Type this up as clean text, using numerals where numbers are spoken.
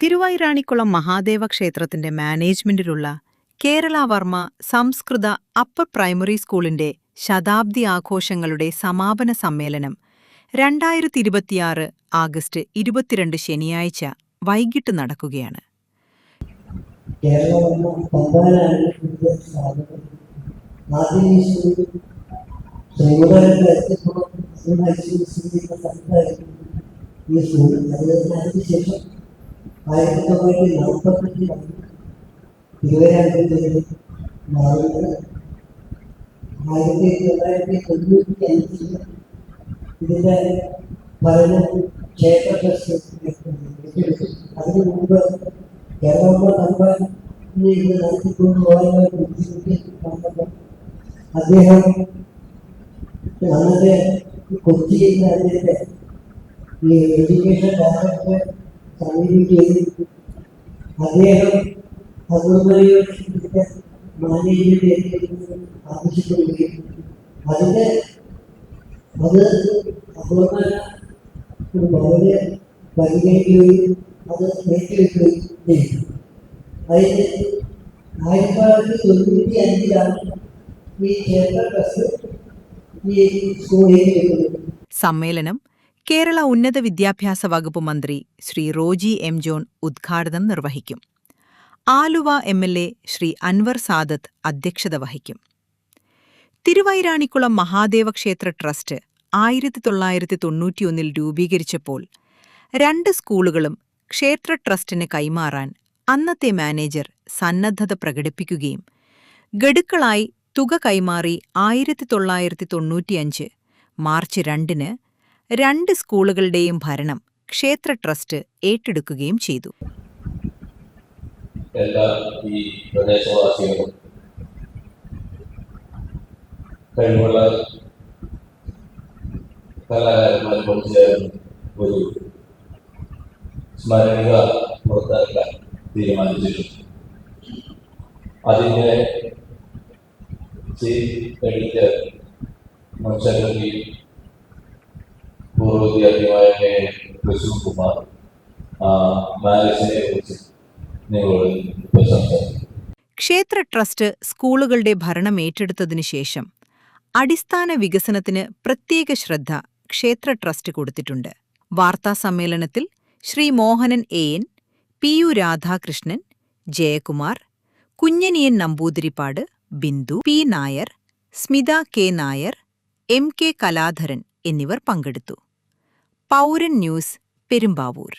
തിരുവൈരാണിക്കുളം മഹാദേവ ക്ഷേത്രത്തിന്റെ മാനേജ്മെന്റിലുള്ള കേരള വർമ്മ സംസ്കൃത upper primary സ്കൂളിന്റെ ശതാബ്ദി ആഘോഷങ്ങളുടെ സമാപന സമ്മേളനം 2026 ആഗസ്റ്റ് 22 ശനിയാഴ്ച വൈകിട്ട് നടക്കുകയാണ്. ഇതിന്റെ ഭരണം ക്ഷേത്ര ട്രസ്റ്റ് അതിനു മുമ്പ് കേരള ഇത് നടത്തിക്കൊണ്ടുപോകാനുള്ള ബുദ്ധിമുട്ടി വന്നപ്പോൾ അദ്ദേഹം അന്നത്തെ കൊച്ചിയിൽ അദ്ദേഹത്തെ ഈ എഡ്യൂക്കേഷൻ ഡയറക്ടറെ സമീപിക്കുകയും അദ്ദേഹം അപൂർവയുടെ മാനേജ്മെന്റ് ആവശ്യപ്പെടുകയും അതിന്റെ അത് അപൂർവ വളരെ പരിഗണിക്കുകയും അത് ഏറ്റെടുക്കുകയും ചെയ്തു. അതിന് 1995 ഈ ക്ഷേത്ര ട്രസ്റ്റ് ഈ സ്കൂളിലേക്ക്. സമ്മേളനം കേരള ഉന്നത വിദ്യാഭ്യാസ വകുപ്പ് മന്ത്രി ശ്രീ റോജി എം ജോൺ ഉദ്ഘാടനം നിർവഹിക്കും. ആലുവ MLA ശ്രീ അൻവർ സാദത്ത് അധ്യക്ഷത വഹിക്കും. തിരുവൈരാണിക്കുളം മഹാദേവ ക്ഷേത്ര ട്രസ്റ്റ് 1991 രൂപീകരിച്ചപ്പോൾ 2 സ്കൂളുകളും ക്ഷേത്ര ട്രസ്റ്റിന് കൈമാറാൻ അന്നത്തെ മാനേജർ സന്നദ്ധത പ്രകടിപ്പിക്കുകയും ഗഡുക്കളായി തുക കൈമാറി 1995 മാർച്ച് 2-ന് 2 സ്കൂളുകളുടെയും ഭരണം ക്ഷേത്ര ട്രസ്റ്റ് ഏറ്റെടുക്കുകയും ചെയ്തു. എല്ലാ ഈ പ്രദേശവാസികളും കഴിവുള്ള കലാകാരന്മാരും ചേർന്ന് ഒരു സ്മരണിക പുറത്തിറക്കാൻ തീരുമാനിച്ചിട്ടുണ്ട്. അതിൻ്റെ ചീഫ് എഡിറ്റർ മുൻസെക്രട്ടറി പൂർവ്വ വിദ്യാർത്ഥിയായ പ്രസൂൺ കുമാർ മാരേജിനെ കുറിച്ച് നിങ്ങളോട് സംസാരിക്കും. ക്ഷേത്ര ട്രസ്റ്റ് സ്കൂളുകളുടെ ഭരണം ഏറ്റെടുത്തതിനു ശേഷം അടിസ്ഥാന വികസനത്തിന് പ്രത്യേക ശ്രദ്ധ ക്ഷേത്ര ട്രസ്റ്റ് കൊടുത്തിട്ടുണ്ട്. വാർത്താസമ്മേളനത്തിൽ Shri Mohanan AN, PU Radhakrishnan, Jayakumar, കുഞ്ഞനിയൻ Namboodiripad, Bindu P Nair, Smitha K Nair, MK Kaladharan എന്നിവർ പങ്കെടുത്തു. പൗരൻ ന്യൂസ്, പെരുമ്പാവൂർ.